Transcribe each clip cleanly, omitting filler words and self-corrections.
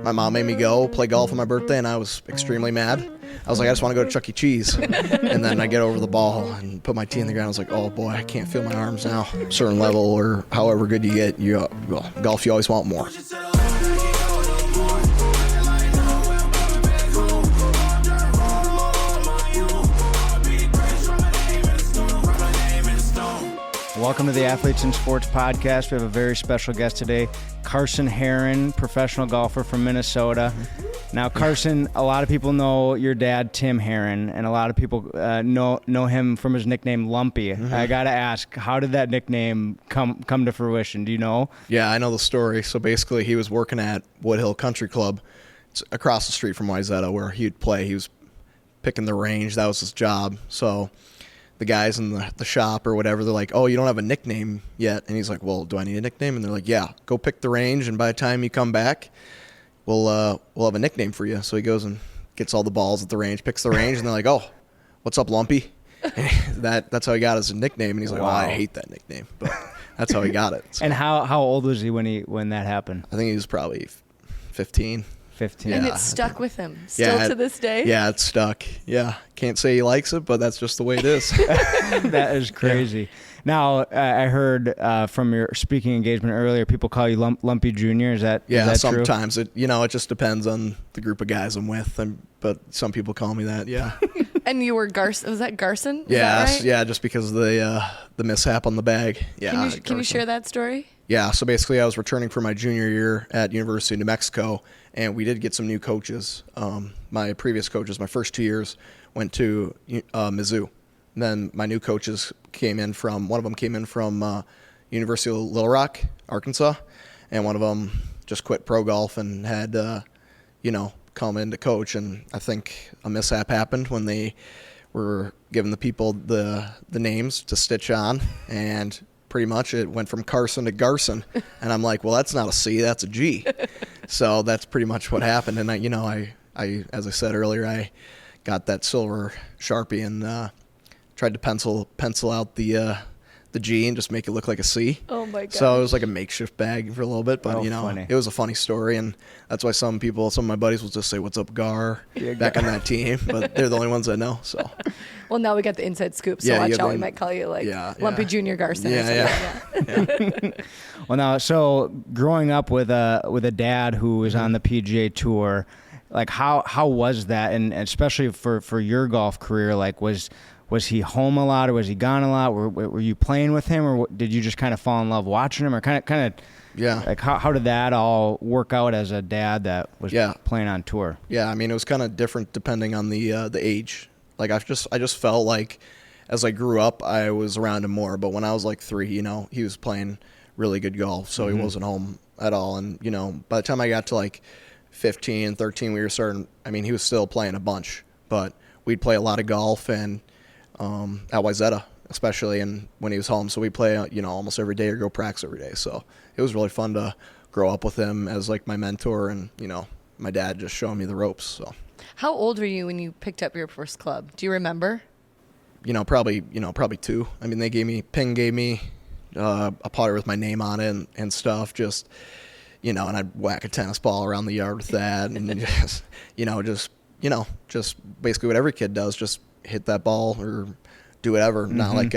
my mom made me go play golf on my birthday, and I was extremely mad. I was like, I just want to go to Chuck E. Cheese. And then I get over the ball and put my tee in the ground. I was like, oh, boy, I can't feel my arms now. Certain level or however good you get, golf, you always want more. Welcome to the Athletes in Sports podcast. We have a very special guest today, Carson Herron, professional golfer from Minnesota. Now, Carson, a lot of people know your dad, Tim Herron, and a lot of people know him from his nickname Lumpy. Mm-hmm. I got to ask, how did that nickname come to fruition? Do you know? Yeah, I know the story. So basically, he was working at Woodhill Country Club. It's across the street from Wayzata, where he'd play. He was picking the range. That was his job. So the guys in the shop or whatever, they're like, oh, you don't have a nickname yet. And he's like, well, do I need a nickname? And they're like, yeah, go pick the range, and by the time you come back, we'll have a nickname for you. So he goes and gets all the balls at the range, picks the range, and they're like, oh, what's up, Lumpy? And that's how he got his nickname. And he's like, wow. I hate that nickname. But that's how he got it. So. And how old was he when that happened? I think he was probably 15. 15. And it stuck with him still to this day? Yeah, it's stuck. Yeah. Can't say he likes it, but that's just the way it is. That is crazy. Yeah. Now, I heard from your speaking engagement earlier, people call you Lumpy Jr. Is that yeah, is that sometimes. True? It just depends on the group of guys I'm with. But some people call me that, yeah. And you were Garson. Was that Garson? Yeah, right? Yeah, just because of the mishap on the bag. Yeah. Can you share that story? Yeah, so basically I was returning for my junior year at University of New Mexico, and we did get some new coaches. My previous coaches, my first 2 years, went to Mizzou. And then my new coaches one of them came in from University of Little Rock, Arkansas, and one of them just quit pro golf and had, come in to coach. And I think a mishap happened when they were giving the people the names to stitch on, and pretty much it went from Carson to Garson. And I'm like, well, that's not a C, that's a G. So that's pretty much what happened. And I as I said earlier, I got that silver Sharpie and tried to pencil out the G and just make it look like a C. Oh my god! So it was like a makeshift bag for a little bit, but funny. It was a funny story, and that's why some of my buddies will just say, "What's up, Gar?" back on that team, but they're the only ones that know. So. Well, now we got the inside scoop, so watch out. We might call you Lumpy Jr. Garson. Yeah. Well, now, so growing up with a dad who was on the PGA Tour, like how was that, and especially for your golf career, like was he home a lot, or was he gone a lot? Were you playing with him, or did you just kind of fall in love watching him, or kind of yeah? Like how did that all work out as a dad that was playing on tour? Yeah, I mean it was kind of different depending on the age. Like I just felt like as I grew up I was around him more, but when I was like 3, he was playing really good golf, so he wasn't home at all. And by the time I got to like 15, 13, we were starting. I mean, he was still playing a bunch, but we'd play a lot of golf and. At Wayzata, especially, and when he was home. So we play, almost every day or go practice every day. So it was really fun to grow up with him as like my mentor, and my dad just showing me the ropes. So. How old were you when you picked up your first club? Do you remember? Probably 2. I mean, Ping gave me a putter with my name on it and stuff. Just, and I'd whack a tennis ball around the yard with that, and just basically what every kid does, just hit that ball or do whatever. Not like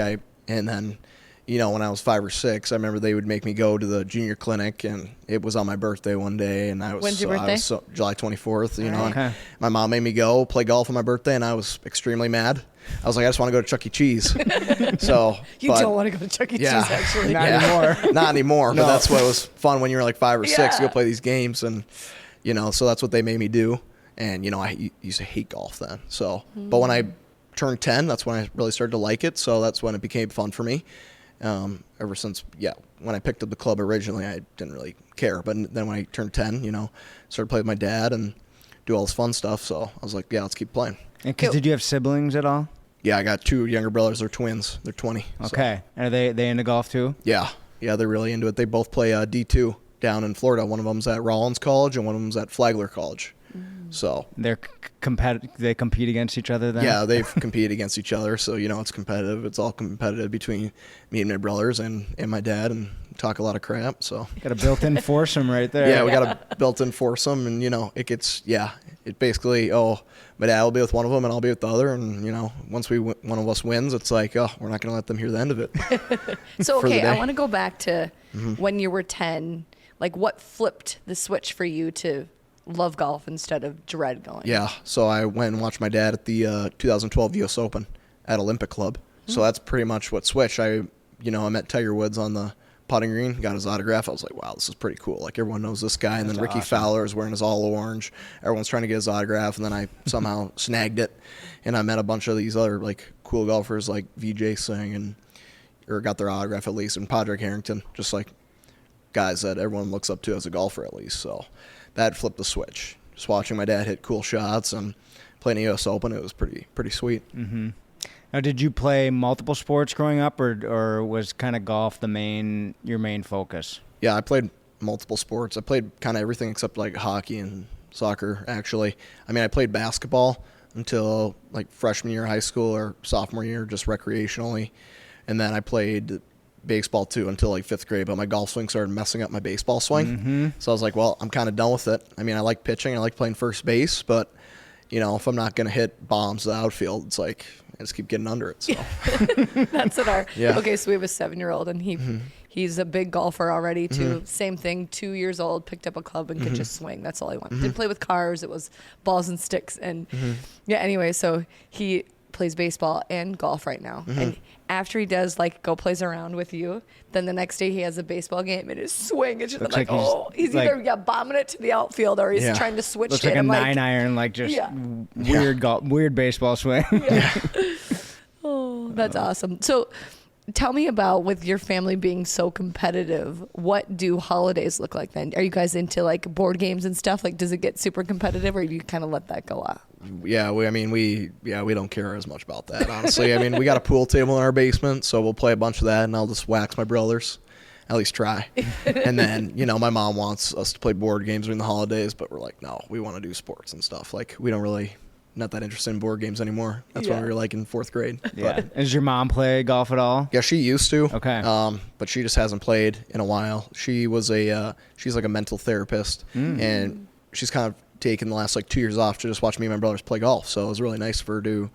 and then, when I was 5 or 6, I remember they would make me go to the junior clinic, and it was on my birthday one day, and When's your birthday? July 24th, Okay. and my mom made me go play golf on my birthday, and I was extremely mad. I was like, I just want to go to Chuck E. Cheese. So don't want to go to Chuck E. Cheese, actually. Not anymore. Not anymore. No. But that's what was fun when you were like 5 or 6, go play these games, and so that's what they made me do. And I used to hate golf then. So, but when I turned 10, that's when I really started to like it. So that's when it became fun for me. Ever since, when I picked up the club originally, I didn't really care. But then when I turned 10, started playing with my dad and do all this fun stuff. So I was like, let's keep playing. And did you have siblings at all? Yeah, I got 2 younger brothers. They're twins. They're 20. Okay. So. And are they into golf too? Yeah, they're really into it. They both play D2 down in Florida. One of them's at Rollins College and one of them's at Flagler College. So they compete against each other then? Yeah, they compete against each other. So, it's competitive. It's all competitive between me and my brothers and my dad, and talk a lot of crap. So got a built-in foursome right there. Yeah, we got a built-in foursome, and, it gets, it basically, my dad will be with one of them and I'll be with the other. And, once one of us wins, it's like, we're not going to let them hear the end of it. So, okay, I want to go back to when you were 10. Like, what flipped the switch for you to love golf instead of dread going? Yeah, so I went and watched my dad at the 2012 U.S. Open at Olympic Club. So that's pretty much what switched. I met Tiger Woods on the putting green, got his autograph. I was like, wow, this is pretty cool. Like, everyone knows this guy. And then Ricky Fowler is wearing his all orange. Everyone's trying to get his autograph, and then I somehow snagged it. And I met a bunch of these other, like, cool golfers like Vijay Singh, or got their autograph at least, and Padraig Harrington, just like guys that everyone looks up to as a golfer at least. So that flipped the switch. Just watching my dad hit cool shots and playing the U.S. Open, it was pretty sweet. Mm-hmm. Now, did you play multiple sports growing up, or was kind of golf your main focus? Yeah, I played multiple sports. I played kind of everything except like hockey and soccer, actually. I mean, I played basketball until like freshman year of high school or sophomore year, just recreationally. And then I played baseball too until like 5th grade, but my golf swing started messing up my baseball swing. Mm-hmm. So I was like, well, I'm kind of done with it. I mean, I like pitching, I like playing first base, but if I'm not going to hit bombs to the outfield, it's like I just keep getting under it. So that's what okay, so we have a 7-year-old, and he's a big golfer already too. Same thing, 2 years old, picked up a club and could just swing. That's all he wanted. Didn't play with cars, it was balls and sticks. And anyway, so he plays baseball and golf right now. And after he does go plays around with you, then the next day he has a baseball game, and his swing is just he's either bombing it to the outfield or he's trying to switch looks it. Like a 9-iron, weird baseball swing. Oh, that's awesome. So tell me about, with your family being so competitive, what do holidays look like then? Are you guys into board games and stuff? Does it get super competitive, or do you kind of let that go off? Yeah, we don't care as much about that, honestly. I mean, we got a pool table in our basement, so we'll play a bunch of that, and I'll just wax my brothers. At least try. And then, my mom wants us to play board games during the holidays, but we're like, no, we want to do sports and stuff. We don't really, not that interested in board games anymore. That's when we were in 4th grade. Yeah. Does your mom play golf at all? Yeah, she used to. Okay. But she just hasn't played in a while. She was she's like a mental therapist, and she's kind of taken the last 2 years off to just watch me and my brothers play golf. So it was really nice for her to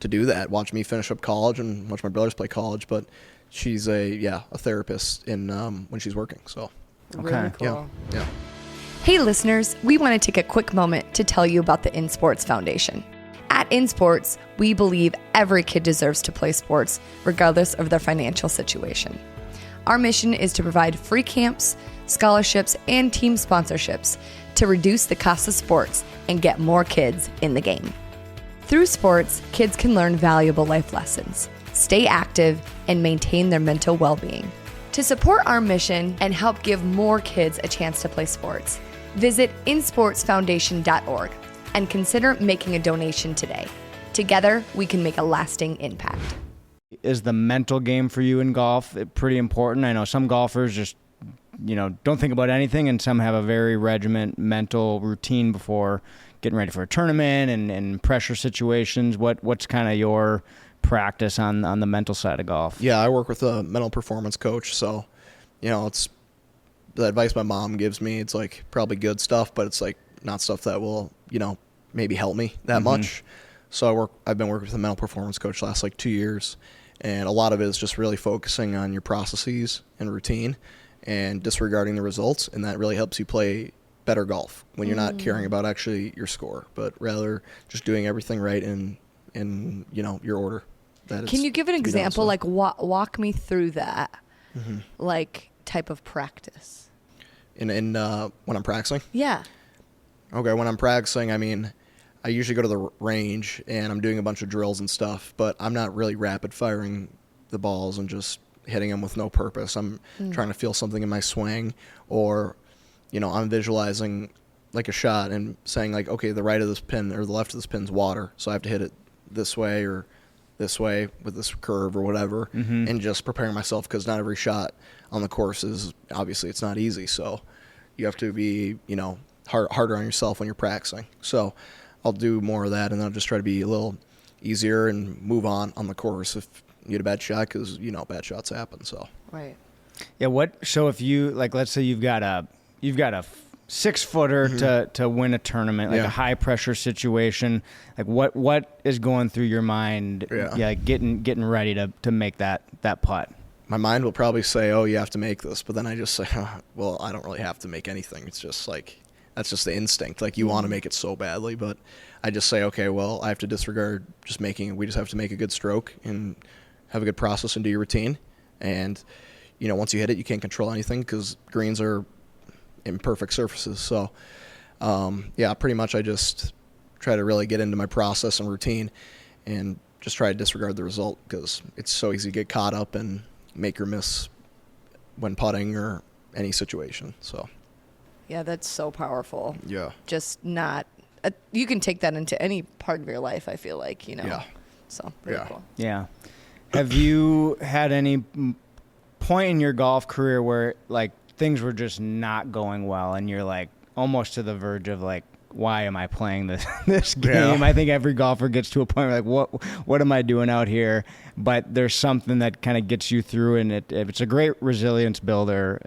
do that, watch me finish up college and watch my brothers play college. But she's a therapist when she's working. So okay, really cool. Yeah. Hey listeners, we want to take a quick moment to tell you about the InSports Foundation. At InSports, we believe every kid deserves to play sports regardless of their financial situation. Our mission is to provide free camps, scholarships, and team sponsorships to reduce the cost of sports and get more kids in the game. Through sports, kids can learn valuable life lessons, stay active, and maintain their mental well-being. To support our mission and help give more kids a chance to play sports, visit insportsfoundation.org and consider making a donation today. Together, we can make a lasting impact. Is the mental game for you in golf pretty important? I know some golfers just don't think about anything, and some have a very regiment mental routine before getting ready for a tournament and pressure situations. What's kind of your practice on the mental side of golf? Yeah, I work with a mental performance coach, so it's the advice my mom gives me. It's probably good stuff, but it's not stuff that will maybe help me that much. So I've been working with a mental performance coach the last 2 years, and a lot of it is just really focusing on your processes and routine and disregarding the results, and that really helps you play better golf when you're not caring about actually your score, but rather just doing everything right in your order. Can you give an example? Walk me through that, type of practice. In when I'm practicing? Yeah. Okay, when I'm practicing, I mean, I usually go to the range and I'm doing a bunch of drills and stuff, but I'm not really rapid firing the balls and just hitting them with no purpose. I'm trying to feel something in my swing, or I'm visualizing a shot and saying okay, the right of this pin or the left of this pin's water, so I have to hit it this way or this way with this curve or whatever, and just preparing myself, because not every shot on the course is, obviously it's not easy, so you have to be harder on yourself when you're practicing. So I'll do more of that, and then I'll just try to be a little easier and move on the course if you get a bad shot, because bad shots happen. So Right. Yeah. So if you let's say you've got a 6-footer to win a tournament, like a high pressure situation, like what is going through your mind? Yeah. Getting ready to make that putt. My mind will probably say, "Oh, you have to make this," but then I just say, "Well, I don't really have to make anything. It's just like that's just the instinct. Like you want to make it so badly, but I just say, okay, well, I have to disregard just making. We just have to make a good stroke and have a good process and do your routine. And once you hit it, you can't control anything because greens are imperfect surfaces. So, pretty much I just try to really get into my process and routine, and just try to disregard the result because it's so easy to get caught up and make or miss when putting or any situation. So Yeah, that's so powerful. yeah, Just not you can take that into any part of your life, I feel like, Yeah. So very cool. Yeah. Have you had any point in your golf career where like things were just not going well and you're like almost to the verge of like, why am I playing this game? Yeah. I think every golfer gets to a point where like, what am I doing out here? But there's something that kind of gets you through, and it's a great resilience builder,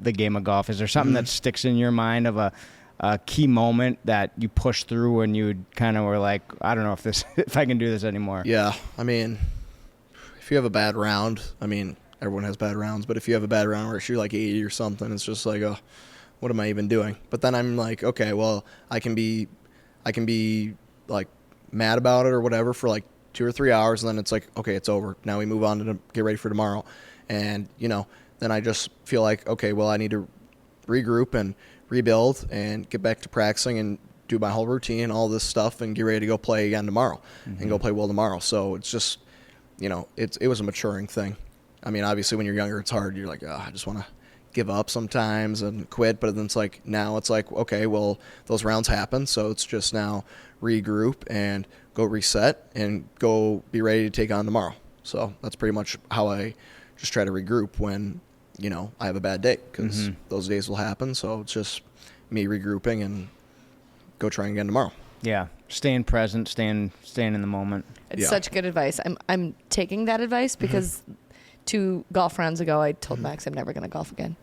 the game of golf. Is there something that sticks in your mind of a key moment that you pushed through when you kind of were like, I don't know if I can do this anymore? Yeah, I mean, if you have a bad round, I mean, everyone has bad rounds, but if you have a bad round where you're like 80 or something, it's just like, oh, what am I even doing? But then I'm like, okay, well, I can be like mad about it or whatever for like 2 or 3 hours, and then it's like, okay, it's over. Now we move on to get ready for tomorrow. And, then I just feel like, okay, well, I need to regroup and rebuild and get back to practicing and do my whole routine and all this stuff and get ready to go play again tomorrow and go play well tomorrow. So it's just, it was a maturing thing. I mean, obviously when you're younger, it's hard. You're like, oh, I just want to give up sometimes and quit. But then now it's like, okay, well, those rounds happen. So it's just now regroup and go reset and go be ready to take on tomorrow. So that's pretty much how I just try to regroup when, I have a bad day, because those days will happen. So it's just me regrouping and go trying again tomorrow. Yeah. Staying present, staying in the moment. It's such good advice. I'm taking that advice because 2 golf rounds ago, I told Max I'm never going to golf again.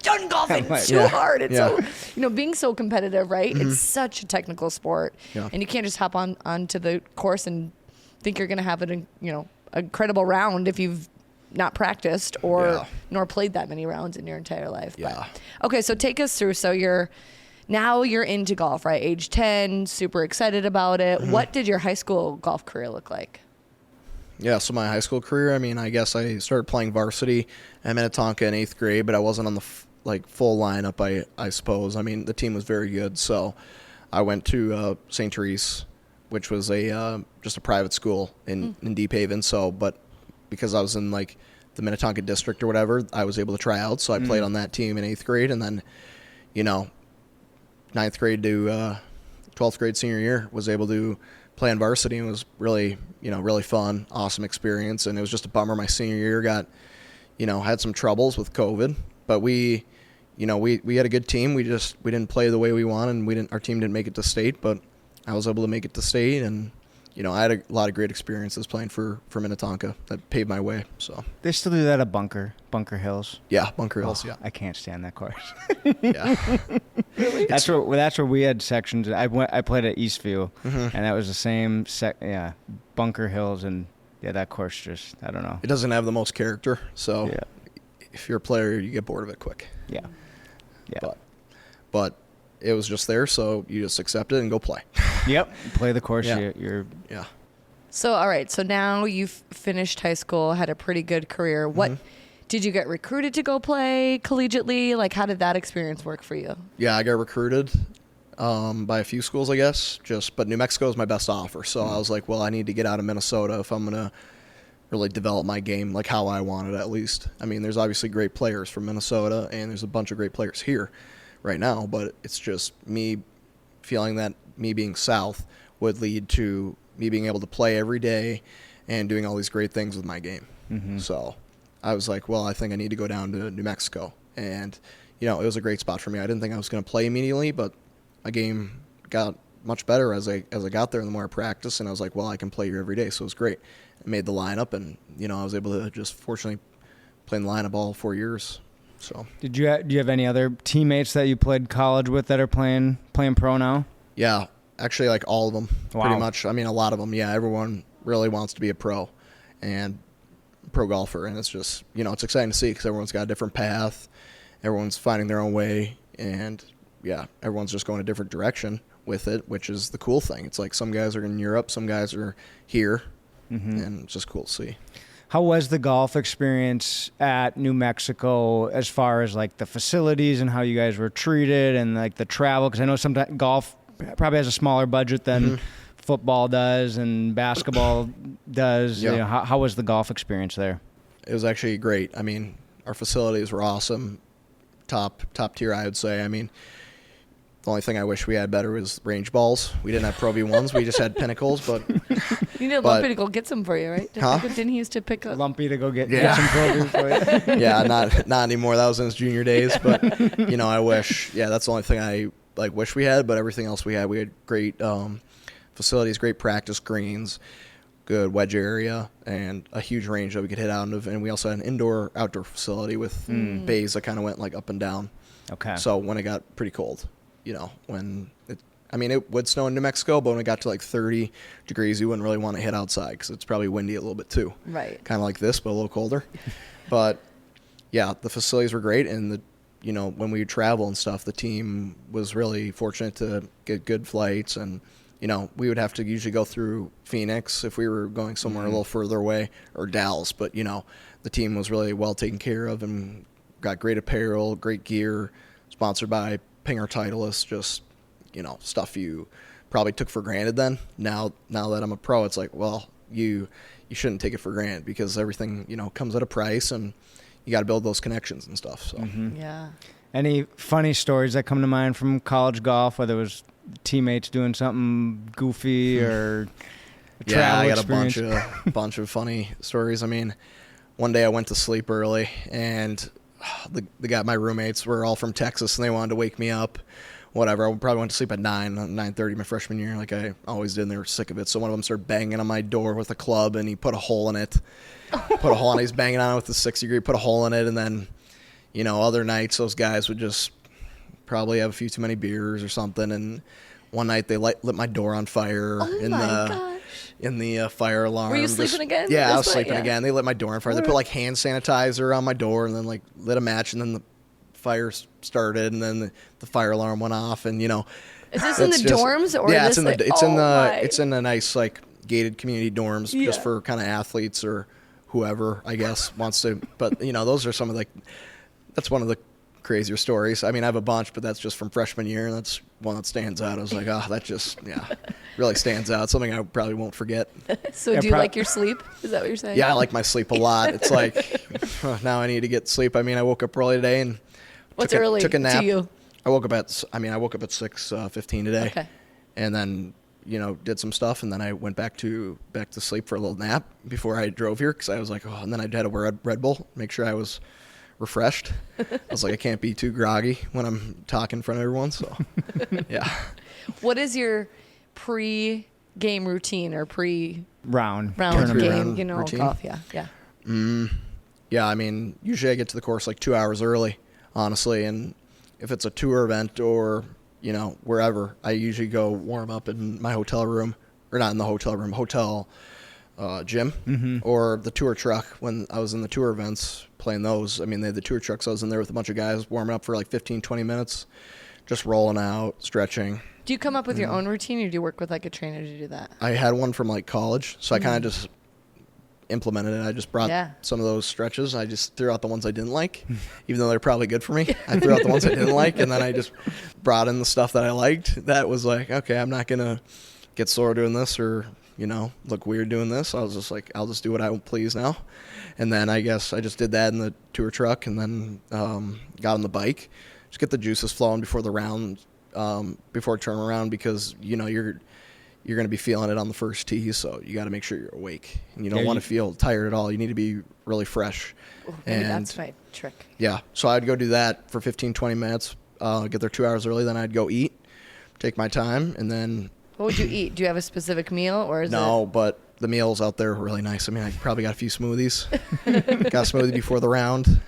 Done golfing. It's too hard. It's so, being so competitive, right? It's such a technical sport. Yeah. And you can't just hop onto the course and think you're going to have an incredible round if you've not practiced nor played that many rounds in your entire life. Yeah. But, okay, so take us through. So you're into golf, right? Age 10, super excited about it. What did your high school golf career look like? Yeah, so my high school career, I mean, I guess I started playing varsity at Minnetonka in 8th grade, but I wasn't on the full lineup, I suppose. I mean, the team was very good, so I went to St. Therese, which was just a private school in Deep Haven. So, but because I was in the Minnetonka district or whatever, I was able to try out. So I played on that team in 8th grade, and then, 9th grade to 12th grade senior year was able to play on varsity, and it was really, really fun, awesome experience. And it was just a bummer my senior year got, had some troubles with COVID, but we had a good team. We didn't play the way we wanted, and our team didn't make it to state, but I was able to make it to state, and I had a lot of great experiences playing for Minnetonka that paved my way. So They still do that at Bunker Hills. yeah, Bunker Hills. Oh, Yeah, I can't stand that course. yeah, That's where we had sections. I played at Eastview, and that was the same Bunker Hills, and that course just, I don't know. it doesn't have the most character. So if you're a player, you get bored of it quick. Yeah. But it was just there, so you just accept it and go play. Yep. Play the course. Yeah. You're Yeah. So, all right. So now you've finished high school, had a pretty good career. What did you get recruited to go play collegiately? Like, how did that experience work for you? Yeah, I got recruited by a few schools, I guess. But New Mexico was my best offer, so I was like, well, I need to get out of Minnesota if I'm gonna really develop my game like how I want it, at least. I mean, there's obviously great players from Minnesota, and there's a bunch of great players here right now, but it's just me feeling that me being south would lead to me being able to play every day and doing all these great things with my game. So I was like, well, I think I need to go down to New Mexico. And, it was a great spot for me. I didn't think I was going to play immediately, but my game got much better as I got there and the more I practiced, and I was like, well, I can play here every day, so it was great. I made the lineup, and, I was able to just fortunately play in the lineup all 4 years. So do you have any other teammates that you played college with that are playing pro now? Yeah, actually, like all of them, pretty much. I mean, a lot of them. Yeah, everyone really wants to be a pro and pro golfer, and it's just it's exciting to see because everyone's got a different path, everyone's finding their own way, and yeah, everyone's just going a different direction with it, which is the cool thing. It's like some guys are in Europe, some guys are here, and it's just cool to see. How was the golf experience at New Mexico as far as like the facilities and how you guys were treated and like the travel? Because I know sometimes golf probably has a smaller budget than football does and basketball does. Yeah. How was the golf experience there? It was actually great. I mean, our facilities were awesome, top tier, I would say. I mean, the only thing I wish we had better was range balls. We didn't have Pro V1s. We just had Pinnacles, but you need Lumpy to go get some for you, right? Didn't he used to pick up Lumpy to go get some produce for you? Yeah, not anymore. That was in his junior days, but I wish. Yeah, that's the only thing I wish we had. But everything else we had great facilities, great practice greens, good wedge area, and a huge range that we could hit out of. And we also had an indoor-outdoor facility with bays that kind of went like up and down. Okay. So when it got pretty cold. It would snow in New Mexico, but when it got to like 30 degrees, you wouldn't really want to hit outside because it's probably windy a little bit too. Right. Kind of like this, but a little colder. But yeah, the facilities were great, and when we would travel and stuff, the team was really fortunate to get good flights, and we would have to usually go through Phoenix if we were going somewhere a little further away, or Dallas. But the team was really well taken care of and got great apparel, great gear, sponsored by Pinger Titleist, just stuff you probably took for granted then. Now that I'm a pro, it's like, well, you shouldn't take it for granted because everything comes at a price, and you got to build those connections and stuff. So Yeah. Any funny stories that come to mind from college golf, whether it was teammates doing something goofy or travel I got experience? a bunch of funny stories. I mean, one day I went to sleep early, and my roommates were all from Texas, and they wanted to wake me up. Whatever. I probably went to sleep at 9:30 my freshman year, like I always did, and they were sick of it. So one of them started banging on my door with a club, and he put a hole in it. He's banging on it with the 6-degree, put a hole in it, and then, other nights those guys would just probably have a few too many beers or something, and one night they lit my door on fire in the fire alarm. Were you sleeping again? Yeah, I was sleeping again. They lit my door on fire. They put like hand sanitizer on my door, and then like lit a match, and then the fire started, and then the fire alarm went off, and Is this in the dorms or? Yeah, it's in the nice like gated community dorms, just for kind of athletes or whoever I guess wants to. But those are some of that's one of the crazier stories. I mean, I have a bunch, but that's just from freshman year, and that's one that stands out. I was like, that just really stands out. Something I probably won't forget. So do you like your sleep? Is that what you're saying? Yeah, I like my sleep a lot. It's like now I need to get sleep. I mean, I woke up early today and took a nap. To you? I woke up at 6:15 today. Okay. And then did some stuff, and then I went back to sleep for a little nap before I drove here because I was like, and then I had to wear a Red Bull, make sure I was refreshed. I was like, I can't be too groggy when I'm talking in front of everyone. So, yeah. What is your pre-game routine or round game? Routine? Golf. Yeah. Yeah. I mean, usually I get to the course like 2 hours early, honestly, and if it's a tour event or wherever, I usually go warm up in my hotel room, or not in the hotel room, hotel gym, or the tour truck. When I was in the tour events playing those, I mean, they had the tour trucks. I was in there with a bunch of guys warming up for like 15, 20 minutes, just rolling out, stretching. Do you come up with your own routine, or do you work with like a trainer to do that? I had one from like college, so I kind of just implemented it. I just brought some of those stretches. I just threw out the ones I didn't like, even though they're probably good for me. I threw out the ones I didn't like, and then I just brought in the stuff that I liked. That was like, okay, I'm not going to get sore doing this or, look weird doing this. I was just like, I'll just do what I please now. And then I guess I just did that in the tour truck, and then got on the bike. Just get the juices flowing before the round, before turn around, because, you're going to be feeling it on the first tee, so you got to make sure you're awake. And you don't want to feel tired at all. You need to be really fresh. Maybe that's my trick. Yeah, so I'd go do that for 15, 20 minutes, get there 2 hours early, then I'd go eat, take my time, and then... What would you eat? Do you have a specific meal, or is No, but the meals out there are really nice. I mean, I probably got a few smoothies. Got a smoothie before the round,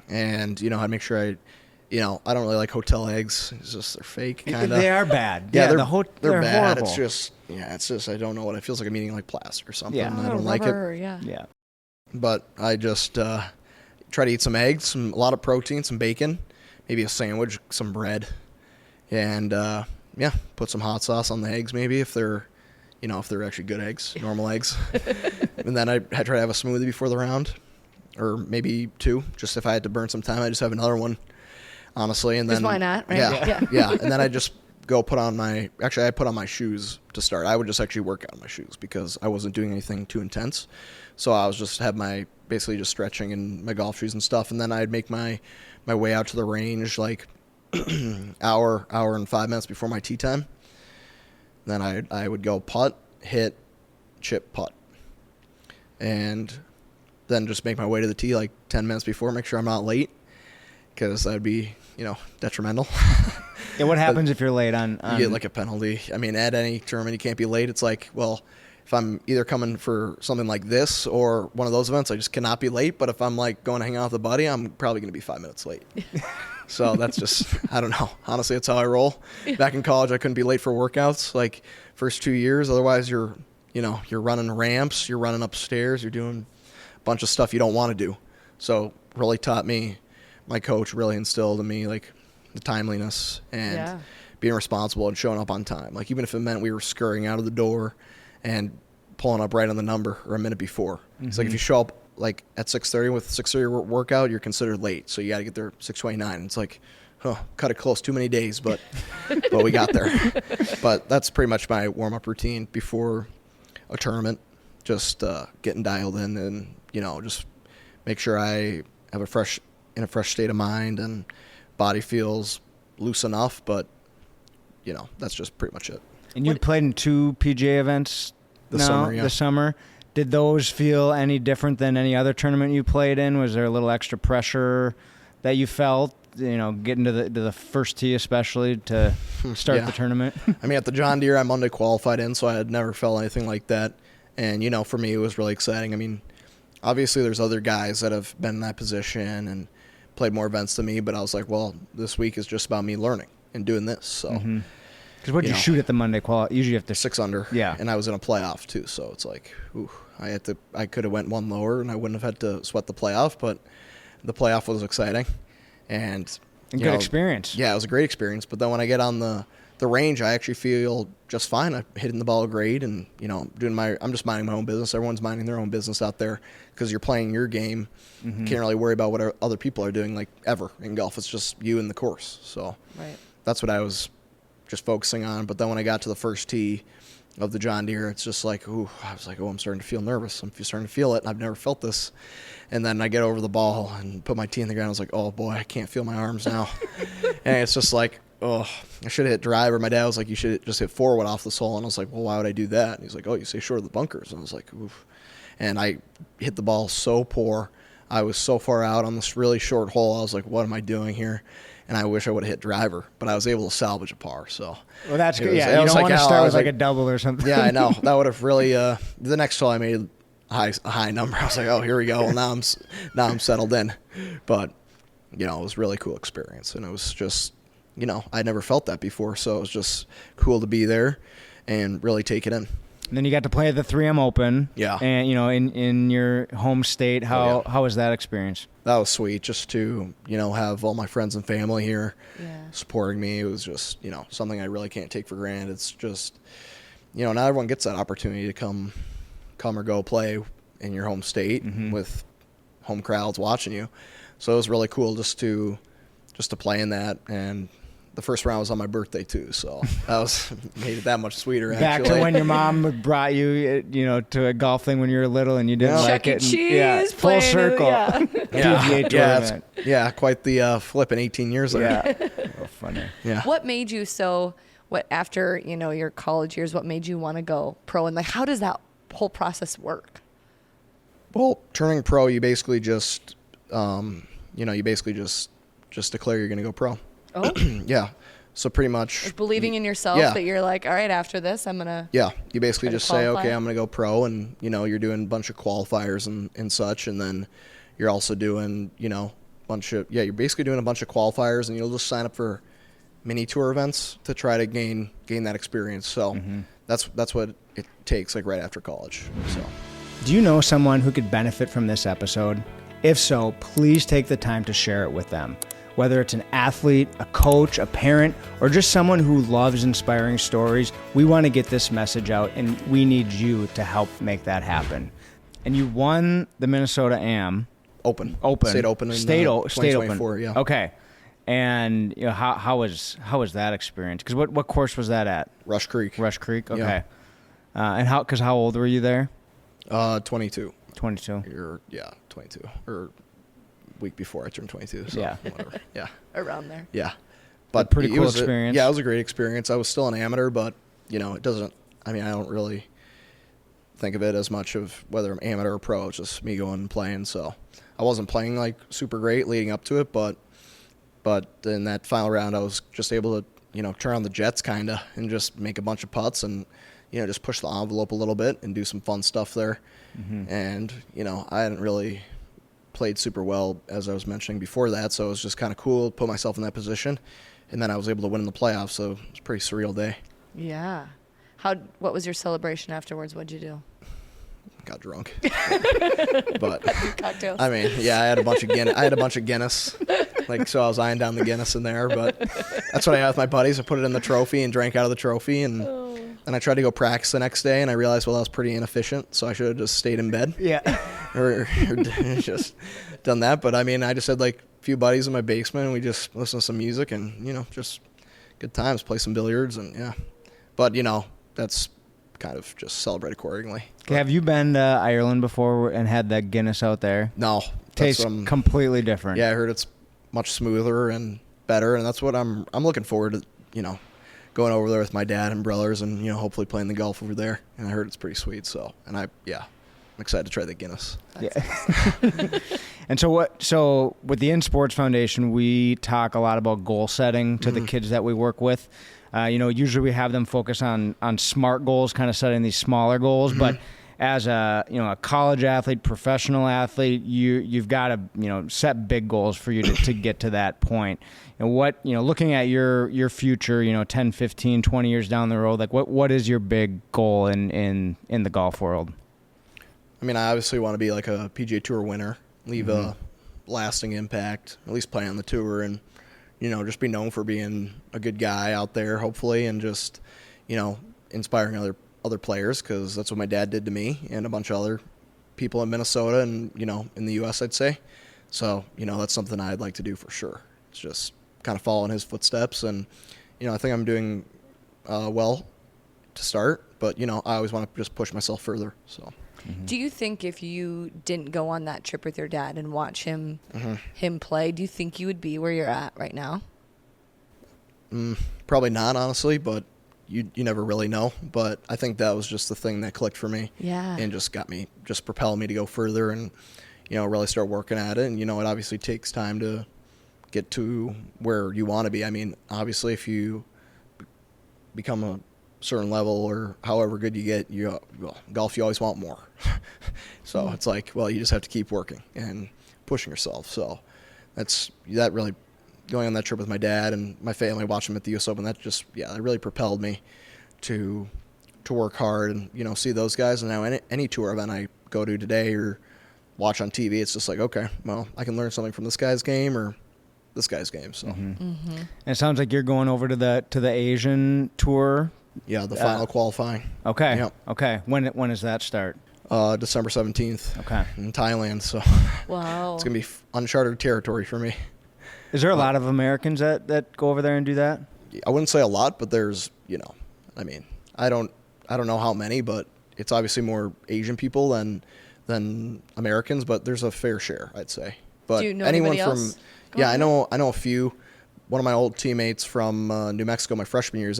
and, I'd make sure I don't really like hotel eggs. It's just they're fake, kind of. They are bad. Yeah, they're horrible. bad. It's just I don't know what it feels like. I'm eating like plastic or something. Yeah. I don't like it. Yeah. But I just try to eat some eggs, a lot of protein, some bacon, maybe a sandwich, some bread, and put some hot sauce on the eggs maybe if they're actually good eggs, normal eggs. And then I try to have a smoothie before the round, or maybe 2. Just if I had to burn some time, I just have another one, honestly. And then why not? Right? Yeah. And then I just go put on my shoes to start. I would just actually work out in my shoes because I wasn't doing anything too intense. So I was just basically just stretching in my golf shoes and stuff. And then I'd make my way out to the range like hour and 5 minutes before my tee time. Then I would go putt, hit, chip, putt. And then just make my way to the tee like 10 minutes before, make sure I'm not late, because that would be, detrimental. Yeah, what happens if you're late on... You get like a penalty. I mean, at any tournament, you can't be late. It's like, well, if I'm either coming for something like this or one of those events, I just cannot be late. But if I'm like going to hang out with a buddy, I'm probably going to be 5 minutes late. So that's just, I don't know. Honestly, that's how I roll. Back in college, I couldn't be late for workouts, like first 2 years. Otherwise, you're running ramps, you're running upstairs, you're doing a bunch of stuff you don't want to do. So really taught me, my coach really instilled in me like the timeliness and being responsible and showing up on time. Like even if it meant we were scurrying out of the door and pulling up right on the number or a minute before. Mm-hmm. It's like if you show up like at 6:30 with 6:30 workout, you're considered late. So you got to get there 6:29. It's like, cut it close, too many days, but we got there. But that's pretty much my warm-up routine before a tournament, just getting dialed in and, just make sure I have a fresh state of mind and body feels loose enough, but, that's just pretty much it. And you played in 2 PGA events this summer. Did those feel any different than any other tournament you played in? Was there a little extra pressure that you felt, getting to the first tee especially to start the tournament? I mean, at the John Deere, I Monday qualified in, so I had never felt anything like that. And, for me, it was really exciting. I mean, obviously there's other guys that have been in that position and played more events than me, but I was like, well, this week is just about me learning and doing this. So, because what did you shoot at the Monday qual? Usually you have to 6 under. Yeah, and I was in a playoff too, so it's like, I could have went one lower and I wouldn't have had to sweat the playoff, but the playoff was exciting and good experience. Yeah, it was a great experience. But then when I get on the range, I actually feel just fine. I'm hitting the ball great, and I'm just minding my own business. Everyone's minding their own business out there because you're playing your game. You can't really worry about what other people are doing, like ever in golf. It's just you and the course. So that's what I was just focusing on. But then when I got to the first tee of the John Deere, it's just like, I was like, I'm starting to feel nervous. I'm starting to feel it. I've never felt this. And then I get over the ball and put my tee in the ground. I was like, oh boy, I can't feel my arms now. And it's just like, I should have hit driver. My dad was like, you should just hit forward off this hole. And I was like, well, why would I do that? And he's like, you say short of the bunkers. And I was like, oof. And I hit the ball so poor. I was so far out on this really short hole. I was like, what am I doing here? And I wish I would have hit driver, but I was able to salvage a par. So, well, that's good. Yeah, you don't want to start with like a double or something. Yeah, I know. That would have really. The next hole I made a high number. I was like, here we go. Well, now I'm settled in. But it was a really cool experience, and it was just I'd never felt that before, so it was just cool to be there and really take it in. And then you got to play at the 3M Open. Yeah. And, in your home state. How was that experience? That was sweet, just to, have all my friends and family here supporting me. It was just, something I really can't take for granted. It's just, not everyone gets that opportunity to come or go play in your home state with home crowds watching you. So it was really cool just to play in that. And the first round was on my birthday too, so that made it that much sweeter. Back to when your mom brought you, to a golf thing when you were little and you didn't like it. Cheese, full circle. PGA Tour quite the flip in 18 years later. Oh, funny. Yeah. What made you so? what after, your college years, what made you want to go pro, and like, how does that whole process work? Well, turning pro, you basically just, just declare you're going to go pro. Oh, Yeah. So pretty much like believing in yourself Yeah. that you're like, all right, after this, I'm going to. Yeah, you basically Try to just say, qualify? okay, I'm going to go pro, and you're doing a bunch of qualifiers and such, and then you're also doing you're basically doing a bunch of qualifiers, and you'll just sign up for mini tour events to try to gain that experience. So that's what it takes, like right after college. So Do you know someone who could benefit from this episode? If so, please take the time to share it with them. Whether it's an athlete, a coach, a parent, or just someone who loves inspiring stories, we want to get this message out, and we need you to help make that happen. And you won the Minnesota Am. Open. State Open in State Open. 2024, yeah. Okay. And how was that experience? Because what course was that at? Rush Creek. Rush Creek. Okay. Yeah. And how old were you there? 22. 22. 22. Or week before I turned 22. So Yeah. whatever. Yeah. Around there. Yeah. But pretty it cool was experience. Yeah, it was a great experience. I was still an amateur, but it doesn't. I don't really think of it as much of whether I'm amateur or pro. It's just me going and playing. So I wasn't playing like super great leading up to it, but in that final round, I was just able to turn on the jets kind of and just make a bunch of putts and just push the envelope a little bit and do some fun stuff there. And I hadn't really played super well, as I was mentioning before that, so it was just kind of cool to put myself in that position, and then I was able to win in the playoffs, so it was a pretty surreal day. Yeah. What was your celebration afterwards? What'd you do? Got drunk. But Cocktails. I had a bunch of Guinness. So I was eyeing down the Guinness in there, but that's what I had with my buddies. I put it in the trophy and drank out of the trophy, and I tried to go practice the next day, and I realized, well, that was pretty inefficient, so I should have just stayed in bed. Yeah. or just done that. But I just had like a few buddies in my basement, and we just listened to some music and just good times, play some billiards, and yeah. But that's kind of just celebrate accordingly. Okay, have you been to Ireland before and had that Guinness out there? No, Tastes completely different. Yeah, I heard it's much smoother and better, and that's what I'm looking forward to. Going over there with my dad and brothers, and hopefully playing the golf over there. And I heard it's pretty sweet. So, and I'm excited to try the Guinness. Yeah. And so with the In Sports Foundation, we talk a lot about goal setting to the kids that we work with. Usually we have them focus on SMART goals, kind of setting these smaller goals. But as a college athlete, professional athlete, you've got to set big goals for you to get to that point. And looking at your future, 10, 15, 20 years down the road, like what is your big goal in the golf world? I obviously want to be like a PGA Tour winner, leave a lasting impact, at least play on the tour, and just be known for being a good guy out there, hopefully, and just inspiring other players, because that's what my dad did to me and a bunch of other people in Minnesota and in the U.S., I'd say. So that's something I'd like to do for sure. It's just kind of follow in his footsteps, and I think I'm doing well to start, but I always want to just push myself further. So. Do you think if you didn't go on that trip with your dad and watch him play, do you think you would be where you're at right now? Probably not, honestly, but you never really know. But I think that was just the thing that clicked for me. Yeah. And just propelled me to go further and, really start working at it. And, it obviously takes time to get to where you want to be. Obviously, if you become a certain level or however good you get, golf, you always want more. So it's like, well, you just have to keep working and pushing yourself. So that really, going on that trip with my dad and my family, watching him at the U.S. Open, that really propelled me to work hard and, see those guys. And now any tour event I go to today or watch on TV, it's just like, okay, well, I can learn something from this guy's game or this guy's game. So, And it sounds like you're going over to the Asian tour. Yeah, the final qualifying. Okay. Yep. Okay. When does that start? December 17th. Okay. In Thailand, so Wow. it's going to be uncharted territory for me. Is there a lot of Americans that go over there and do that? I wouldn't say a lot, but there's, I don't know how many, but it's obviously more Asian people than Americans, but there's a fair share, I'd say. But Do you know anyone anybody else yeah, going I know a few, one of my old teammates from New Mexico, my freshman year,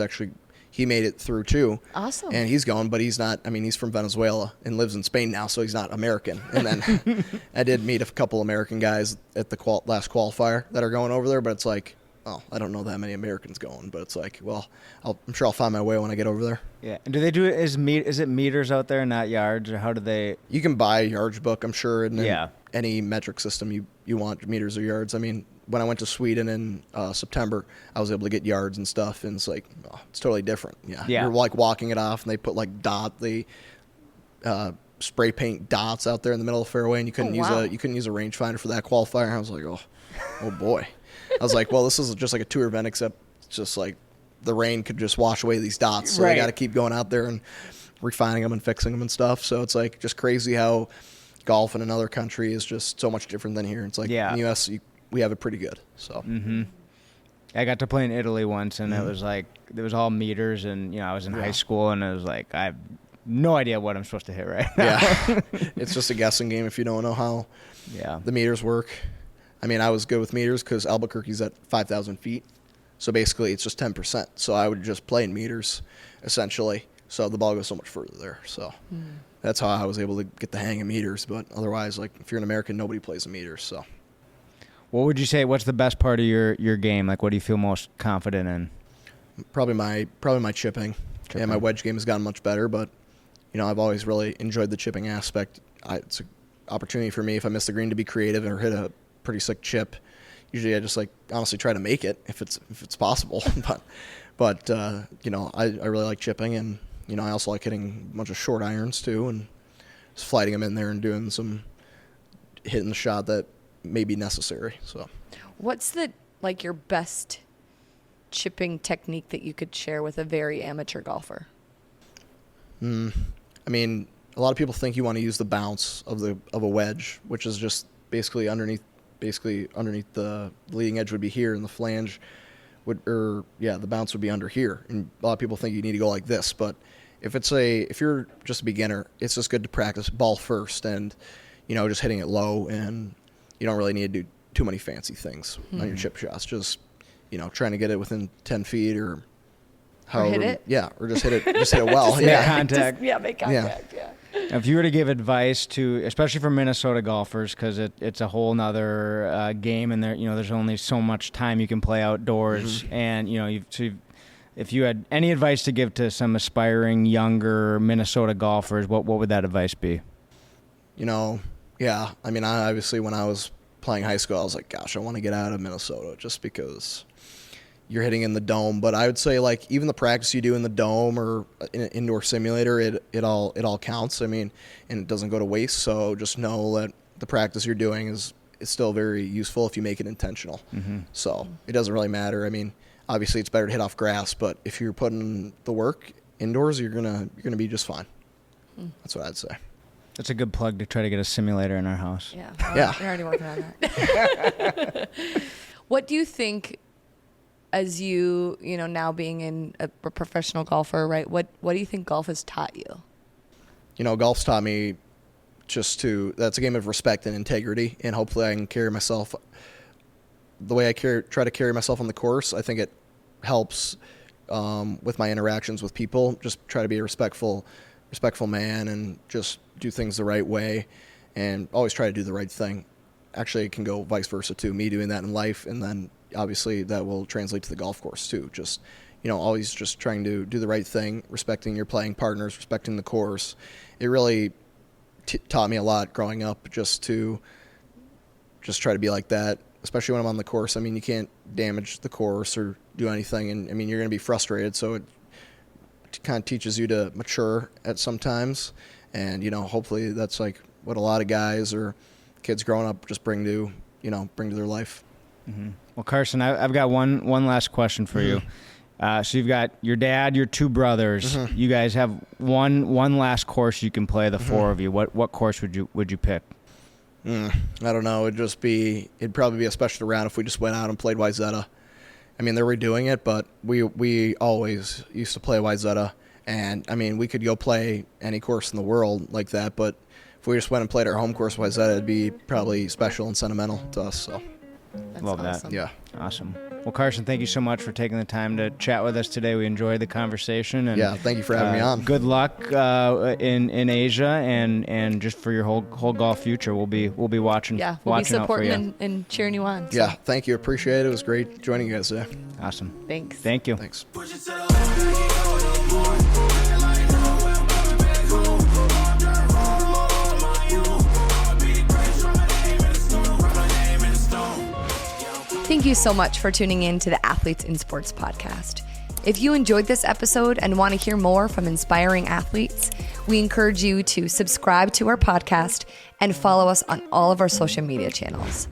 he made it through too. Awesome. And he's going, but he's not. I mean, he's from Venezuela and lives in Spain now, so he's not American. And then I did meet a couple American guys at the last qualifier that are going over there, but it's like, oh, I don't know that many Americans going, but it's like, well, I'm sure I'll find my way when I get over there. Yeah. And do they do it is it meters out there, not yards, or how do they? You can buy a yards book, I'm sure, and Yeah. any metric system you want, meters or yards. I mean, when I went to Sweden in September, I was able to get yards and stuff, and it's like, oh, it's totally different. Yeah. You're like walking it off, and they put like spray paint dots out there in the middle of the fairway, and you couldn't use a rangefinder for that qualifier. I was like, oh boy. I was like, well, this is just like a tour event, except it's just like the rain could just wash away these dots. So they got to keep going out there and refining them and fixing them and stuff. So it's like just crazy how golf in another country is just so much different than here. It's like in the U.S., we have it pretty good. So I got to play in Italy once, and it was like it was all meters, and I was in high school, and it was like I have no idea what I'm supposed to hit right now. Yeah, it's just a guessing game if you don't know how the meters work. I mean, I was good with meters because Albuquerque's at 5,000 feet, so basically it's just 10%. So I would just play in meters, essentially. So the ball goes so much further there. So that's how I was able to get the hang of meters. But otherwise, like if you're an American, nobody plays in meters. So. What would you say? What's the best part of your game? Like, what do you feel most confident in? Probably my chipping. Yeah, my wedge game has gotten much better, but I've always really enjoyed the chipping aspect. It's an opportunity for me if I miss the green to be creative or hit a pretty sick chip. Usually, I just honestly try to make it if it's possible. but I really like chipping, and I also like hitting a bunch of short irons too, and just flighting them in there and doing hitting the shot that may be necessary. So, what's your best chipping technique that you could share with a very amateur golfer? I mean, a lot of people think you want to use the bounce of a wedge, which is just basically underneath the leading edge would be here, and the flange the bounce would be under here. And a lot of people think you need to go like this, but if you're just a beginner, it's just good to practice ball first and just hitting it low, and you don't really need to do too many fancy things on your chip shots. Just trying to get it within 10 feet or however. Or hit it. Yeah, or just hit it well. Make contact. Make contact. Yeah. If you were to give advice to, especially for Minnesota golfers, because it's a whole nother game, and there's only so much time you can play outdoors, and if you had any advice to give to some aspiring younger Minnesota golfers, what would that advice be? Yeah. I mean, obviously when I was playing high school, I was like, gosh, I want to get out of Minnesota just because you're hitting in the dome. But I would say even the practice you do in the dome or in an indoor simulator, it all counts. I mean, and it doesn't go to waste. So just know that the practice you're doing is still very useful if you make it intentional. So it doesn't really matter. I mean, obviously it's better to hit off grass, but if you're putting the work indoors, you're gonna be just fine. That's what I'd say. That's a good plug to try to get a simulator in our house. Yeah. Yeah. We're already working on that. What do you think, as you now being a professional golfer, right? What do you think golf has taught you? Golf's taught me that's a game of respect and integrity, and hopefully I can carry myself the way I try to carry myself on the course. I think it helps with my interactions with people. Just try to be a respectful man and just do things the right way, and always try to do the right thing. Actually, it can go vice versa too. Me doing that in life, and then obviously that will translate to the golf course too. Just always just trying to do the right thing, respecting your playing partners, respecting the course. It really taught me a lot growing up, just to try to be like that, especially when I'm on the course. I mean, you can't damage the course or do anything, and I mean, you're going to be frustrated, so it kind of teaches you to mature at sometimes. And hopefully that's what a lot of guys or kids growing up just bring to their life. Well, Carson, I've got one last question for you. So you've got your dad, your two brothers. You guys have one last course you can play, the four of you. What course would you pick? I don't know. It'd probably be a special round if we just went out and played Wayzata. I mean, they're redoing it, but we always used to play Wayzata. And, I mean, we could go play any course in the world like that, but if we just went and played our home course Wayzata, it'd be probably special and sentimental to us. So. That's Love that. awesome. Yeah. Awesome. Well, Carson, thank you so much for taking the time to chat with us today. We enjoyed the conversation. And, Yeah, thank you for having me on. Good luck in Asia and just for your whole golf future. We'll be watching. Yeah, we'll be watching out for you. supporting and cheering you on. So. Yeah, thank you. Appreciate it. It was great joining you guys today. Awesome. Thanks. Thank you. Thanks. Thank you so much for tuning in to the Athletes in Sports podcast. If you enjoyed this episode and want to hear more from inspiring athletes, we encourage you to subscribe to our podcast and follow us on all of our social media channels.